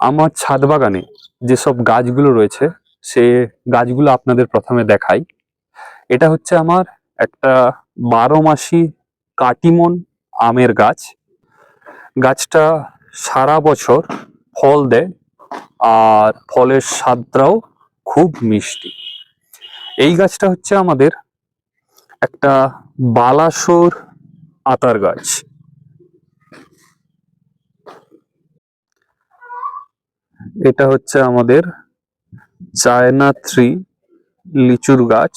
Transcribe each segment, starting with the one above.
আমার ছাদ বাগানে যেসব গাছগুলো রয়েছে সে গাছগুলো আপনাদের প্রথমে দেখাই। এটা হচ্ছে আমার একটা 12 মাসি কাটিমন আমের গাছ। গাছটা সারা বছর ফল দেয় আর ফলের স্বাদটাও খুব মিষ্টি। এই গাছটা হচ্ছে আমাদের একটা বালাসোর আতার গাছ। এটা হচ্ছে আমাদের চায়না 3 লিচুর গাছ।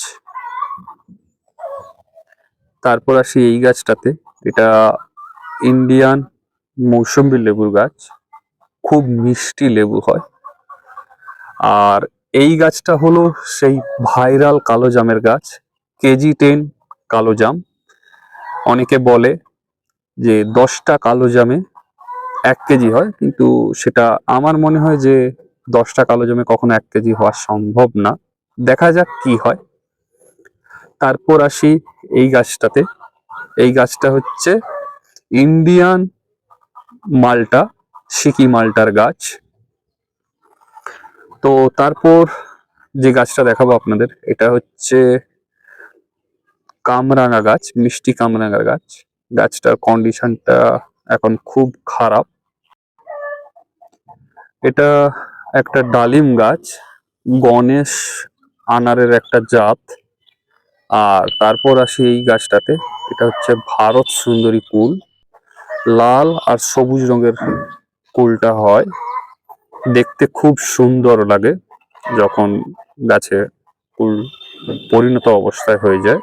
তারপর আসি এই গাছটাতে, এটা ইন্ডিয়ান মৌসুম্বি লেবুর গাছ, খুব মিষ্টি লেবু হয়। আর এই গাছটা হলো সেই ভাইরাল কালো জামের গাছ, কেজি 10 কালো জাম। অনেকে বলে যে 10টা কালো জামে 1 কেজি হয়, কিন্তু সেটা আমার মনে হয় যে 10টা কালো জামে কখনো 1 কেজি হওয়া সম্ভব না। দেখা যাক কি হয়। তারপর আসি এই গাছটাতে। এই গাছটা হচ্ছে ইন্ডিয়ান মালটা, সিকি মালটার গাছ। তো তারপর যে গাছটা দেখাবো আপনাদের, এটা হচ্ছে কামরাঙা গাছ, মিষ্টি কামরাঙা গাছ। গাছটার কন্ডিশনটা এখন খুব খারাপ। এটা একটা ডালিম গাছ, গণেশ আনারের একটা জাত। আর তারপর আসি এই গাছটাতে, এটা হচ্ছে ভারত সুন্দরী কুল, লাল আর সবুজ রঙের কুলটা হয়। দেখতে খুব সুন্দর লাগে যখন গাছে ফুল পরিণত অবস্থায় হয়ে যায়।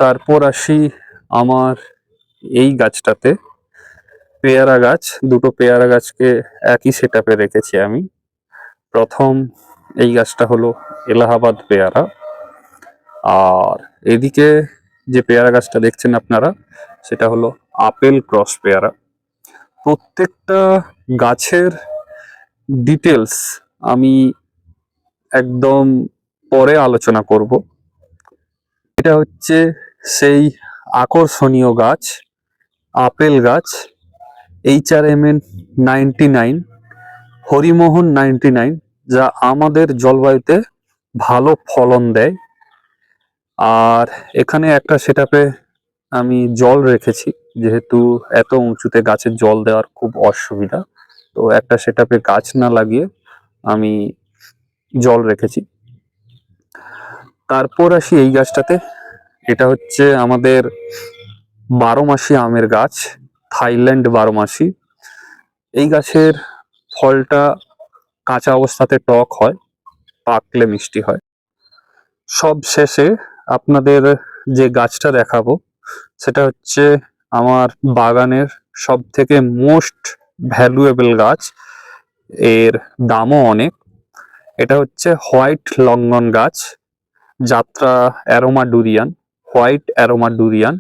তারপর আসি আমার এই গাছটাতে, পেয়ারা গাছ। দুটো পেয়ারা গাছকে একই সেটআপে রেখেছি আমি। প্রথম এই গাছটা হলো এলাহাবাদ পেয়ারা, আর এদিকে যে পেয়ারা গাছটা দেখছেন আপনারা সেটা হলো আপেল ক্রস পেয়ারা। প্রত্যেকটা গাছের ডিটেলস আমি একদম পরে আলোচনা করব। এটা হচ্ছে সেই আকর্ষণীয় গাছ, আপেল গাছ, HRMN 99, হরিমোহন 99, যা আমাদের জলবায়ুতে ভালো ফলন দেয়। আর এখানে একটা সেটআপে আমি জল রেখেছি, যেহেতু এত উঁচুতে গাছের জল দেওয়ার খুব অসুবিধা, তো একটা সেটআপে গাছ না লাগিয়ে আমি জল রেখেছি। তারপর আসি এই গাছটাতে, এটা হচ্ছে আমাদের 12 মাসি আমের গাছ, থাইল্যান্ড 12 মাসি। এই গাছের ফলটা কাঁচা অবস্থাতে টক হয়, পাকলে মিষ্টি হয়। সব শেষে আপনাদের যে গাছটা দেখাবো সেটা হচ্ছে আমার বাগানের সব থেকে মোস্ট ভ্যালুয়েবল গাছ, এর দামও অনেক। এটা হচ্ছে হোয়াইট লঙ্গন গাছ, যাত্রা aroma durian, white aroma durian.